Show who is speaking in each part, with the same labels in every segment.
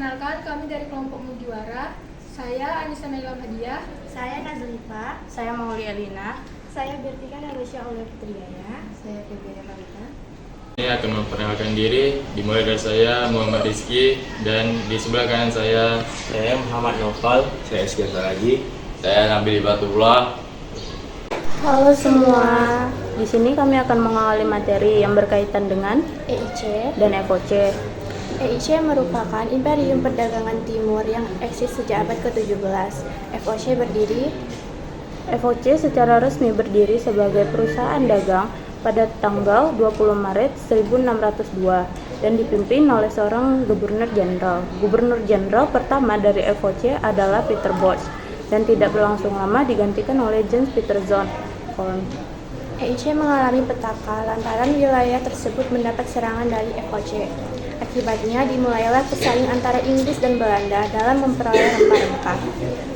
Speaker 1: Perkenalkan, kami dari kelompok Mugiwara. Saya Anissa Naila Hadiah.
Speaker 2: Saya Nazlifa.
Speaker 3: Saya Maulia Lina.
Speaker 2: Saya Bertika Narusya Aulia Fitriana.
Speaker 3: Saya Febriana Kalita.
Speaker 4: Saya akan memperkenalkan diri, dimulai dari saya Muhammad Rizky, dan di sebelah kanan saya
Speaker 5: Muhammad Noval.
Speaker 6: Saya Eskil lagi.
Speaker 4: saya Nabil Ibatullah.
Speaker 3: Halo semua. Di sini kami akan mengawali materi yang berkaitan dengan
Speaker 2: EIC.
Speaker 3: dan FOC.
Speaker 2: EIC merupakan imperium perdagangan timur yang eksis sejak abad ke-17.
Speaker 3: FOC secara resmi berdiri sebagai perusahaan dagang pada tanggal 20 Maret 1602 dan dipimpin oleh seorang gubernur jenderal. Gubernur jenderal pertama dari FOC adalah Peter Bosch dan tidak berlangsung lama digantikan oleh James Peter John Corn.
Speaker 2: EIC mengalami petaka lantaran wilayah tersebut mendapat serangan dari FOC. Akibatnya dimulailah pesaing antara Inggris dan Belanda dalam memperoleh rempah-rempah.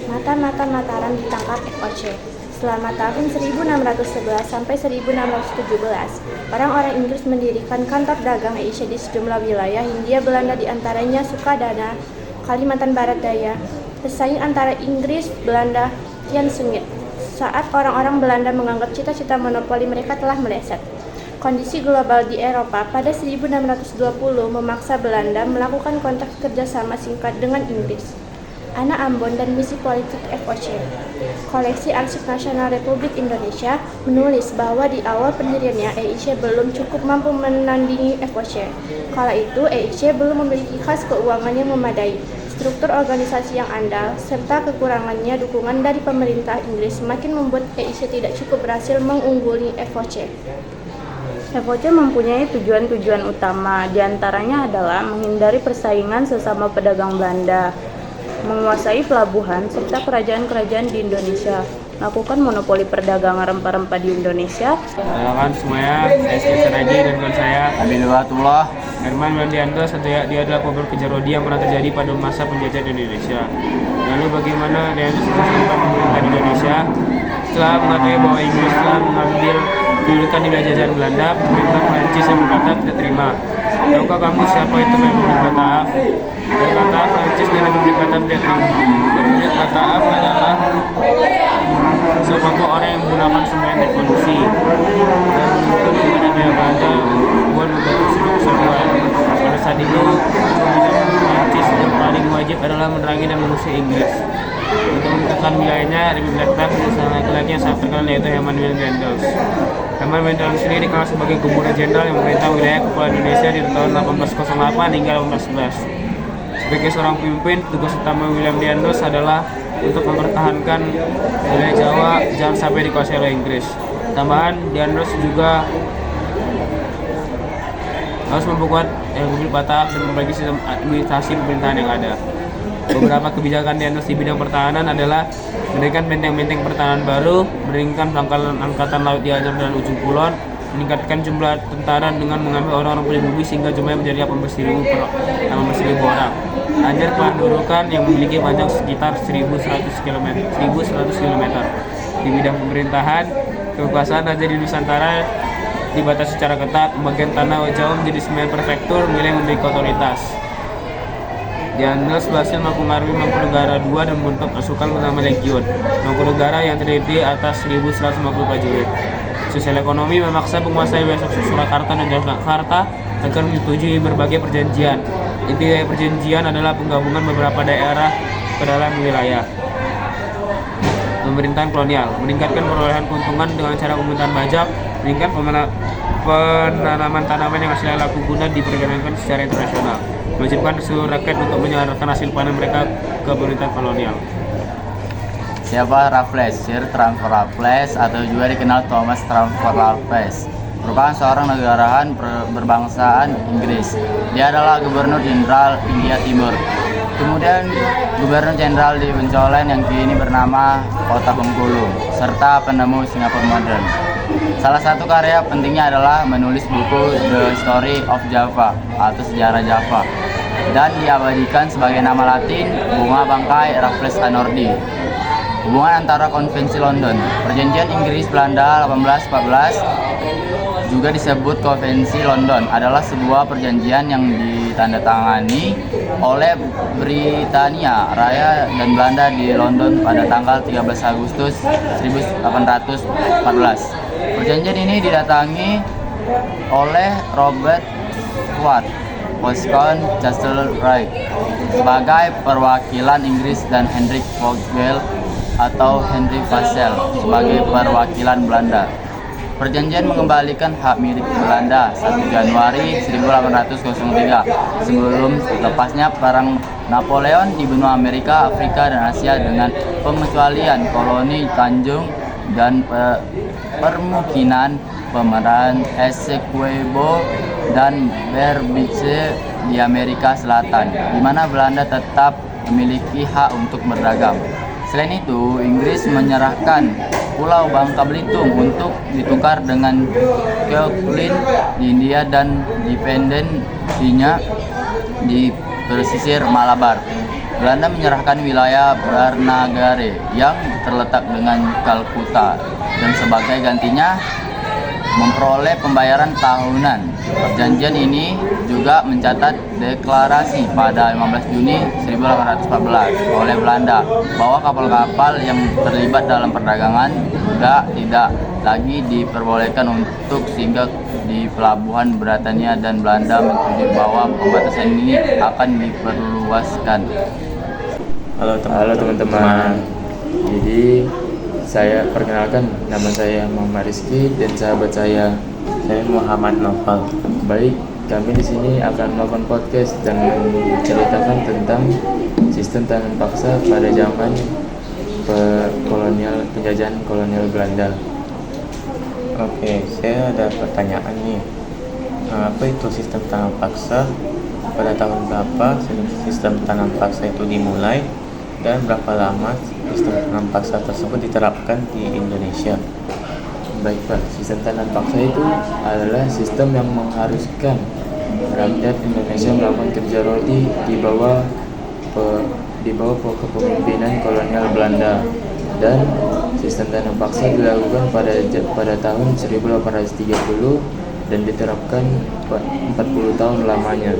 Speaker 2: Mata-mata Mataram ditangkap FOC. Selama tahun 1611 sampai 1617, orang-orang Inggris mendirikan kantor dagang EIC di sejumlah wilayah Hindia Belanda, di antaranya Sukadana, Kalimantan Barat Daya. Pesaing antara Inggris, Belanda kian sengit saat orang-orang Belanda menganggap cita-cita monopoli mereka telah meleset. Kondisi global di Eropa pada 1620 memaksa Belanda melakukan kontrak kerjasama singkat dengan Inggris. Ana Ambon dan Misi Politik FOC. Koleksi Arsip Nasional Republik Indonesia menulis bahwa di awal pendiriannya EIC belum cukup mampu menandingi FOC. Kala itu EIC belum memiliki kas keuangan yang memadai, struktur organisasi yang andal, serta kekurangannya dukungan dari pemerintah Inggris semakin membuat EIC tidak cukup berhasil mengungguli FOC.
Speaker 3: FOC mempunyai tujuan-tujuan utama, diantaranya adalah menghindari persaingan sesama pedagang Belanda, menguasai pelabuhan serta kerajaan-kerajaan di Indonesia, melakukan monopoli perdagangan rempah-rempah di Indonesia.
Speaker 5: Perkenalkan semuanya, saya Eskil lagi dan dengan saya
Speaker 6: Nabil Ibatullah.
Speaker 5: Herman Mandianto. Dia adalah pembuat kejarodi yang pernah terjadi pada masa penjajahan Indonesia. Lalu bagaimana Dianto sukses memegang pemerintahan Indonesia? Setelah mengetahui bahwa Inggris telah mengambil kedudukan di wilayah jajahan Belanda, pemerintah Prancis yang berkata tidak terima. Tahukah kamu siapa itu Republik Bataaf? Bataaf Prancis dan Republik Bataaf tidak terima. Republik Bataaf adalah sekelompok orang yang menggunakan semen revolusi dan menuntut kepada pihak Belanda buat membantu seluruh kesatuan. Pada saat itu, Prancis yang paling wajib adalah menerangi dan mengusir Inggris. Untuk menentukan wilayahnya, Republik Bataaf seorang laki-laki yang sangat terkenal yaitu Herman Mandianto. Herman Mandianto sendiri dikenal sebagai gubernur jenderal yang memerintah wilayah kepulauan Indonesia di tahun 1808 hingga 1811. Sebagai seorang pemimpin, tugas utama William Diandos adalah untuk mempertahankan wilayah Jawa jangan sampai dikuasai oleh Inggris. Tambahan, Diandos juga harus memperkuat Republik Bataaf dan memperbaiki sistem administrasi pemerintahan yang ada. Beberapa kebijakan Diandos di bidang pertahanan adalah mendirikan benteng-benteng pertahanan baru, mendirikan pangkalan angkatan laut di Anyam dan ujung kulon, meningkatkan jumlah tentara dengan mengambil orang-orang pribumi sehingga jumlahnya menjadi 18.000 orang. Lanjut kependudukan yang memiliki panjang sekitar 1.100 km. Di bidang pemerintahan, kekuasaan raja di Nusantara dibatasi secara ketat. Pembagian tanah Jawa menjadi 9 prefektur, wilayah yang memiliki otoritas. Diandos berhasil mempengaruhi Mangkunegara II dan membentuk pasukan bernama Legion Mangkunegara yang terdiri atas 1.150 prajurit. Sosial ekonomi memaksa penguasa wilayah Surakarta dan Jakarta agar menyetujui berbagai perjanjian. Inti dari perjanjian adalah penggabungan beberapa daerah ke dalam wilayah. Pemerintahan kolonial meningkatkan perolehan keuntungan dengan cara pemerintahan pajak, meningkatkan penanaman tanaman yang hasilnya laku guna diperdagangkan secara internasional, mewajibkan seluruh rakyat untuk menyalurkan hasil panen mereka ke pemerintahan kolonial.
Speaker 6: Siapa Raffles? Sir Transfer Raffles atau juga dikenal Thomas Transfer Raffles merupakan seorang negarawan berbangsaan Inggris. Dia adalah Gubernur Jenderal India Timur. Kemudian Gubernur Jenderal di Pencolen yang kini bernama Kota Bengkulu, serta penemu Singapura modern. Salah satu karya pentingnya adalah menulis buku The Story of Java atau Sejarah Java dan diabadikan sebagai nama Latin Bunga Bangkai Raffles Anordi. Hubungan antara Konvensi London, Perjanjian Inggris-Belanda 1814, juga disebut Konvensi London, adalah sebuah perjanjian yang ditandatangani oleh Britania Raya dan Belanda di London pada tanggal 13 Agustus 1814. Perjanjian ini didatangi oleh Robert Stuart, Viscount Castlereagh sebagai perwakilan Inggris dan Hendrik Vogel atau Henry Vassel sebagai perwakilan Belanda. Perjanjian mengembalikan hak milik Belanda 1 Januari 1803 sebelum lepasnya Perang Napoleon di benua Amerika, Afrika, dan Asia dengan pengecualian koloni Tanjung dan permukiman pemeran Essequibo dan Berbice di Amerika Selatan, di mana Belanda tetap memiliki hak untuk berdagang. Selain itu, Inggris menyerahkan Pulau Bangka Belitung untuk ditukar dengan Kwekling di India dan dependensinya di pesisir Malabar. Belanda menyerahkan wilayah Barnagare yang terletak dengan Kalkuta dan sebagai gantinya memperoleh pembayaran tahunan. Perjanjian ini juga mencatat deklarasi pada 15 Juni 1814 oleh Belanda bahwa kapal-kapal yang terlibat dalam perdagangan juga tidak lagi diperbolehkan untuk singgah di pelabuhan Britania, dan Belanda menyetujui bahwa pembatasan ini akan diperluaskan.
Speaker 4: Halo teman-teman. Jadi saya perkenalkan, nama saya Muhammad Rizky dan sahabat saya
Speaker 5: Muhammad Novel.
Speaker 4: Baik, kami di sini akan melakukan podcast dan menceritakan tentang sistem tanam paksa pada zaman penjajahan kolonial Belanda.
Speaker 5: Oke, saya ada pertanyaan nih. Apa itu sistem tanam paksa? Pada tahun berapa sistem tanam paksa itu dimulai? Dan berapa lama sistem tanam paksa tersebut diterapkan di Indonesia?
Speaker 4: Baik Pak, sistem tanam paksa itu adalah sistem yang mengharuskan rakyat Indonesia melakukan kerja rodi di bawah kepemimpinan kolonial Belanda, dan sistem tanam paksa dilakukan pada tahun 1830 dan diterapkan 40 tahun lamanya.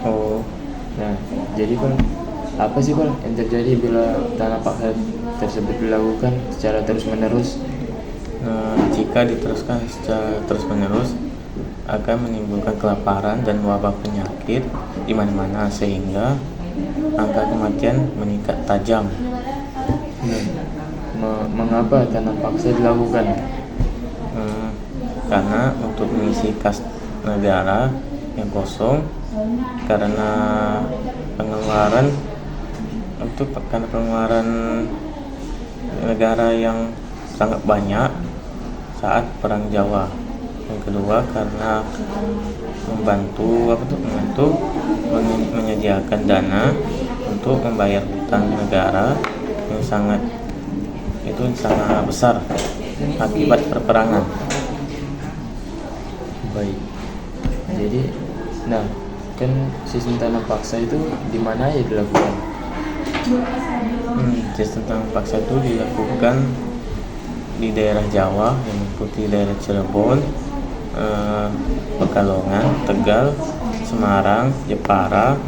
Speaker 5: Oh,
Speaker 4: Nah, jadi Pak, apa sih Pak yang terjadi bila tanam paksa tersebut dilakukan secara terus-menerus?
Speaker 5: jika diteruskan secara terus-menerus akan menimbulkan kelaparan dan wabah penyakit di mana-mana sehingga angka kematian meningkat tajam.
Speaker 4: Mengapa tanam paksa dilakukan?
Speaker 5: Karena untuk mengisi kas negara yang kosong, karena pengeluaran negara yang sangat banyak saat Perang Jawa. Yang kedua, karena membantu menyediakan dana untuk membayar hutang negara yang sangat besar akibat perperangan.
Speaker 4: Baik. Jadi, kan sistem tanam paksa itu di mana ya dilakukan?
Speaker 5: Sistem tanam paksa itu dilakukan di daerah Jawa yang meliputi daerah Cirebon, Pekalongan, Tegal, Semarang, Jepara,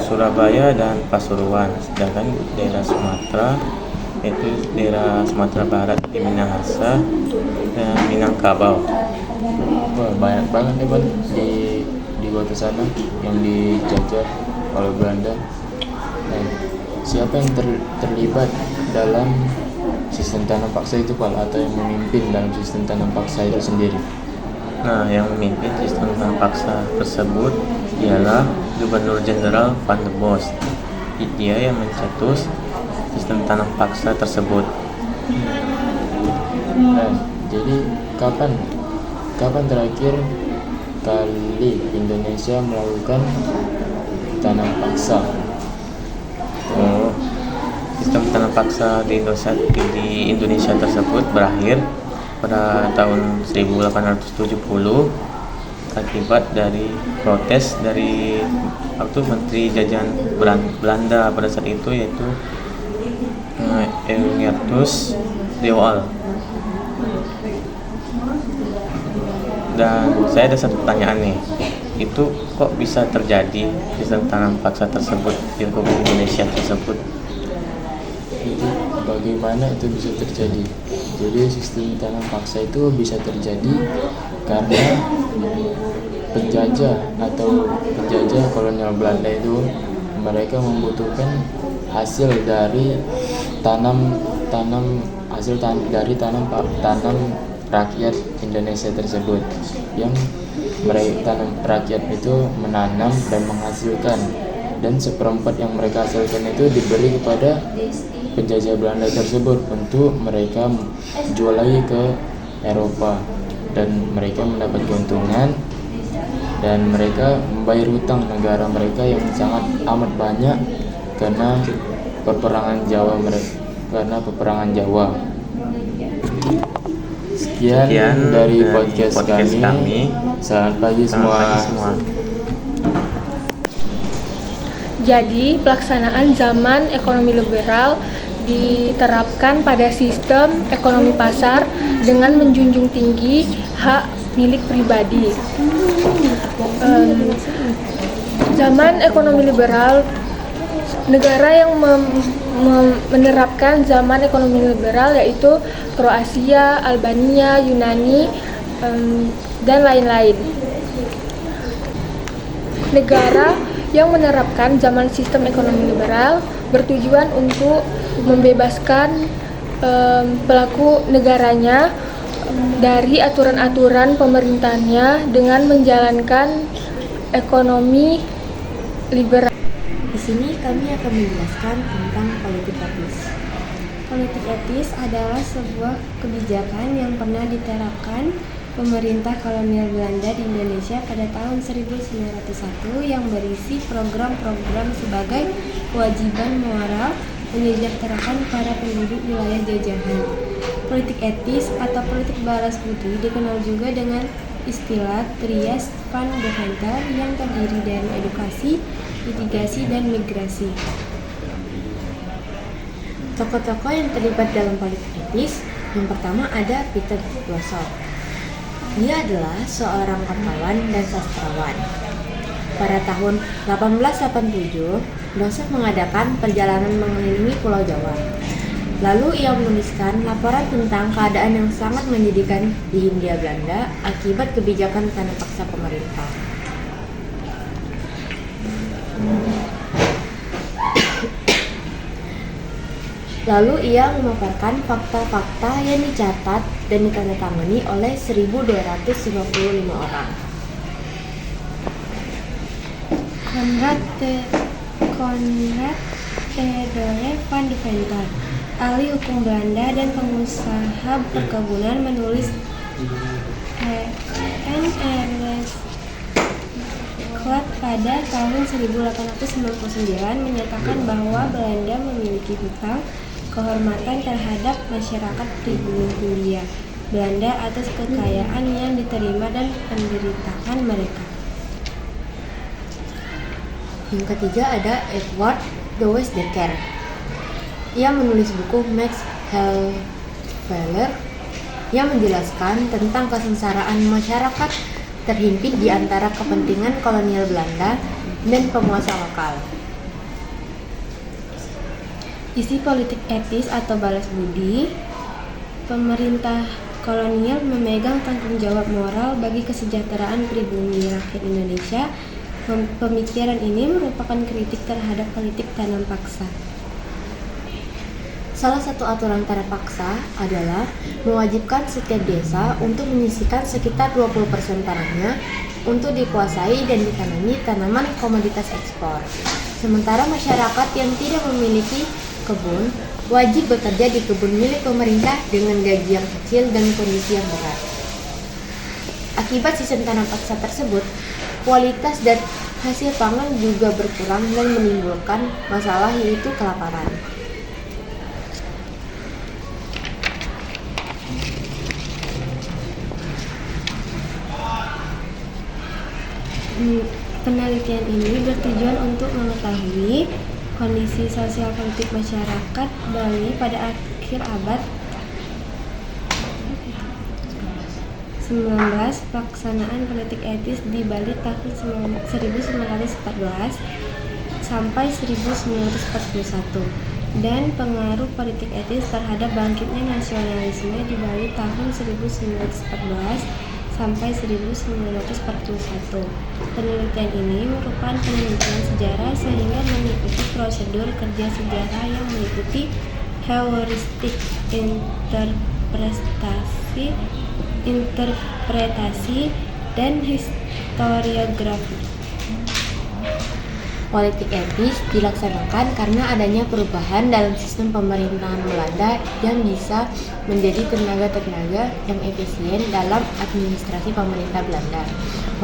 Speaker 5: Surabaya, dan Pasuruan. Sedangkan daerah Sumatera yaitu daerah Sumatera Barat di Minahasa dan Minangkabau.
Speaker 4: Wah, banyak banget nih Bang di kota sana yang dijajah oleh Belanda. Nah, siapa yang terlibat dalam sistem tanam paksa itu Pak, atau yang memimpin dalam sistem tanam paksa itu sendiri?
Speaker 5: Nah, yang memimpin sistem tanam paksa tersebut ialah Gubernur Jenderal Van der Bos. Dia yang mencetus sistem tanam paksa tersebut.
Speaker 4: Nah, jadi kapan terakhir kali Indonesia melakukan tanam paksa?
Speaker 5: Sistem tanam paksa di Indonesia tersebut berakhir pada tahun 1870 akibat dari protes dari Menteri Jajahan Belanda pada saat itu, yaitu Eunyartus de Waal.
Speaker 7: Dan saya ada satu pertanyaan nih, itu kok bisa terjadi sistem tanam paksa tersebut di Republik Indonesia tersebut?
Speaker 4: Jadi bagaimana itu bisa terjadi? Jadi sistem tanam paksa itu bisa terjadi karena penjajah kolonial Belanda itu mereka membutuhkan hasil dari tanam rakyat Indonesia tersebut, yang mereka rakyat itu menanam dan menghasilkan, dan seperempat yang mereka hasilkan itu diberi kepada penjajah Belanda tersebut untuk mereka jual lagi ke Eropa, dan mereka mendapat keuntungan dan mereka membayar hutang negara mereka yang sangat amat banyak karena peperangan Jawa. Sekian dari podcast kami. Selamat pagi semua.
Speaker 1: Jadi, pelaksanaan zaman ekonomi liberal diterapkan pada sistem ekonomi pasar dengan menjunjung tinggi hak milik pribadi. Zaman ekonomi liberal, negara yang menerapkan zaman ekonomi liberal yaitu Kroasia, Albania, Yunani, dan lain-lain. Negara yang menerapkan zaman sistem ekonomi liberal bertujuan untuk membebaskan pelaku negaranya dari aturan-aturan pemerintahnya dengan menjalankan ekonomi liberal.
Speaker 2: Di sini kami akan menjelaskan tentang politik etis. Politik etis adalah sebuah kebijakan yang pernah diterapkan pemerintah kolonial Belanda di Indonesia pada tahun 1901 yang berisi program-program sebagai kewajiban moral menyejahterakan para penduduk wilayah jajahan. Politik etis atau politik balas budi dikenal juga dengan istilah Trias van Deventer yang terdiri dari edukasi, mitigasi, dan migrasi. Tokoh-tokoh yang terlibat dalam politik etis, yang pertama ada Peter Blossom. Dia adalah seorang kapalan dan sastrawan. Pada tahun 1887, Blossom mengadakan perjalanan mengelilingi Pulau Jawa. Lalu ia menuliskan laporan tentang keadaan yang sangat menyedihkan di Hindia Belanda akibat kebijakan tanam paksa pemerintah. Lalu ia memaparkan fakta-fakta yang dicatat dan ditandatangani oleh 1.255 orang. Konrad Theodore van Deventer, ahli hukum Belanda dan pengusaha perkebunan, menulis NRS Klad pada tahun 1899 menyatakan bahwa Belanda memiliki hutang kehormatan terhadap masyarakat pribumi Hindia Belanda atas kekayaan yang diterima dan penderitaan mereka. Yang ketiga ada Edward Douwes Dekker. Ia menulis buku Max Havelaar yang menjelaskan tentang kesengsaraan masyarakat terhimpit di antara kepentingan kolonial Belanda dan penguasa lokal. Isi politik etis atau balas budi, pemerintah kolonial memegang tanggung jawab moral bagi kesejahteraan pribumi rakyat Indonesia. Pemikiran ini merupakan kritik terhadap politik tanam paksa. Salah satu aturan tanam paksa adalah mewajibkan setiap desa untuk menyisihkan sekitar 20% tanahnya untuk dikuasai dan ditanami tanaman komoditas ekspor. Sementara masyarakat yang tidak memiliki kebun wajib bekerja di kebun milik pemerintah dengan gaji yang kecil dan kondisi yang berat. Akibat sistem tanam paksa tersebut, kualitas dan hasil pangan juga berkurang dan menimbulkan masalah yaitu kelaparan. Penelitian ini bertujuan untuk mengetahui kondisi sosial politik masyarakat Bali pada akhir abad
Speaker 1: Pelaksanaan politik etis di Bali tahun 1914 sampai 1941 dan pengaruh politik etis terhadap bangkitnya nasionalisme di Bali tahun 1914 sampai 1941. Penelitian ini merupakan penelitian sejarah sehingga mengikuti prosedur kerja sejarah yang meliputi heuristik, interpretasi, dan historiografi.
Speaker 8: Politik etis dilaksanakan karena adanya perubahan dalam sistem pemerintahan Belanda yang bisa menjadi tenaga-tenaga yang efisien dalam administrasi pemerintah Belanda.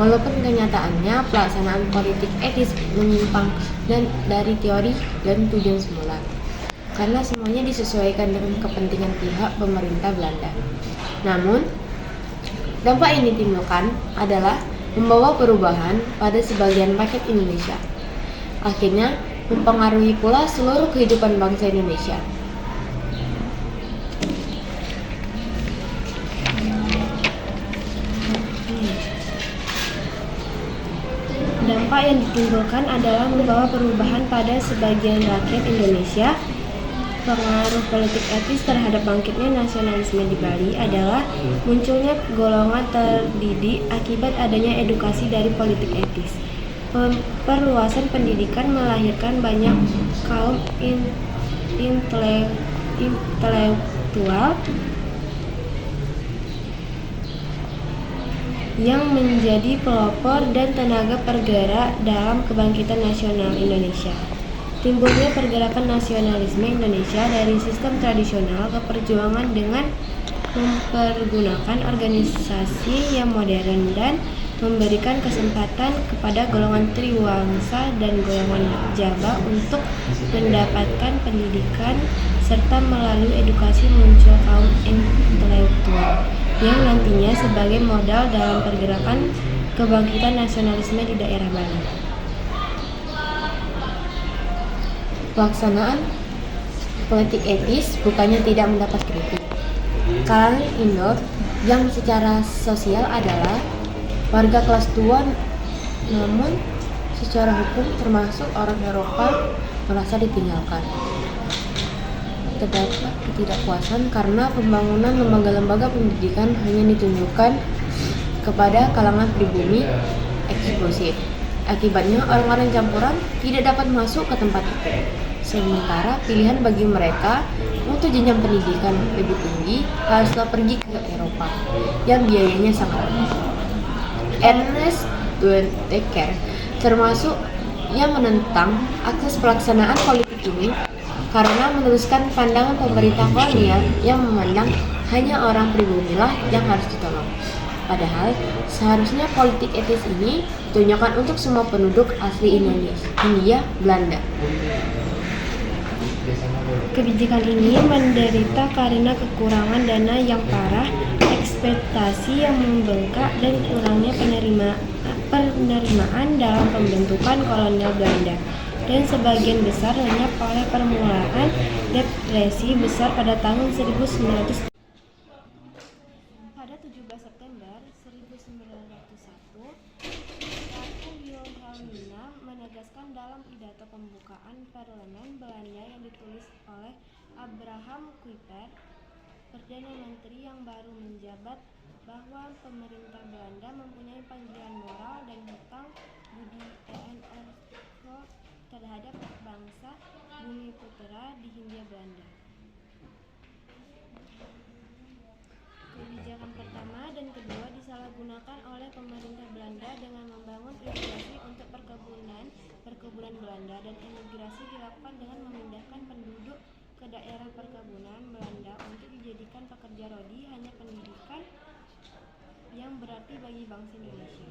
Speaker 8: Walaupun kenyataannya pelaksanaan politik etis menyimpang dari teori dan tujuan semula, karena semuanya disesuaikan dengan kepentingan pihak pemerintah Belanda. Namun, dampak yang ditimbulkan adalah membawa perubahan pada sebagian rakyat Indonesia. Akhirnya mempengaruhi pula seluruh kehidupan bangsa Indonesia.
Speaker 1: Dampak yang ditimbulkan adalah membawa perubahan pada sebagian rakyat Indonesia. Pengaruh politik etis terhadap bangkitnya nasionalisme di Bali adalah munculnya golongan terdidik akibat adanya edukasi dari politik etis. Perluasan pendidikan melahirkan banyak kaum intelektual yang menjadi pelopor dan tenaga penggerak dalam kebangkitan nasional Indonesia. Timbulnya pergerakan nasionalisme Indonesia dari sistem tradisional ke perjuangan dengan mempergunakan organisasi yang modern dan memberikan kesempatan kepada golongan triwangsa dan golongan jaba untuk mendapatkan pendidikan, serta melalui edukasi muncul kaum intelektual yang nantinya sebagai modal dalam pergerakan kebangkitan nasionalisme di daerah Bali.
Speaker 8: Pelaksanaan politik etis bukannya tidak mendapat kritik. Kalangan Indo yang secara sosial adalah warga kelas tua, namun secara hukum termasuk orang Eropa merasa ditinggalkan. Terdapat ketidakpuasan karena pembangunan lembaga-lembaga pendidikan hanya ditunjukkan kepada kalangan pribumi eksklusif. Akibatnya orang-orang campuran tidak dapat masuk ke tempat itu. Sementara pilihan bagi mereka untuk jenjang pendidikan lebih tinggi haruslah pergi ke Eropa yang biayanya sangat mahal. Ernest Duendeker termasuk yang menentang akses pelaksanaan politik ini karena meneruskan pandangan pemerintah kolonial yang memandang hanya orang pribumilah yang harus ditolong. Padahal seharusnya politik etis ini ditunjukkan untuk semua penduduk asli Indonesia, Hindia Belanda.
Speaker 1: Kebijakan ini menderita karena kekurangan dana yang parah, ekspektasi yang membengkak, dan kurangnya penerimaan dalam pembentukan kolonial Belanda, dan sebagian besar lenyap oleh permulaan depresi besar pada tahun 1900. Pada 17 September 1901, Ratu Wilhelmina menegaskan dalam pidato pembukaan parlemen Belanda yang ditulis oleh Abraham Kuyper, Perdana Menteri yang baru menjabat, bahwa pemerintah Belanda mempunyai panggilan moral dan hutang budi terhadap bangsa Bumiputera di Hindia Belanda. Kebijakan pertama dan kedua disalahgunakan oleh pemerintah Belanda dengan membangun irigasi untuk perkebunan Belanda, dan imigrasi dilakukan dengan memindahkan penduduk ke daerah perkebunan Belanda untuk dijadikan pekerja rodi, hanya pendidikan yang berarti bagi bangsa Indonesia.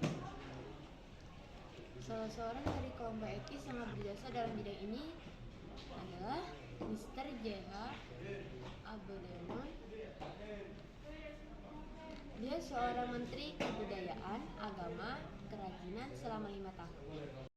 Speaker 8: Salah seorang dari kelompok etis yang berjasa dalam bidang ini adalah Mr. J.H. Abelemon. Dia seorang menteri kebudayaan, agama, kerajinan selama 5 tahun.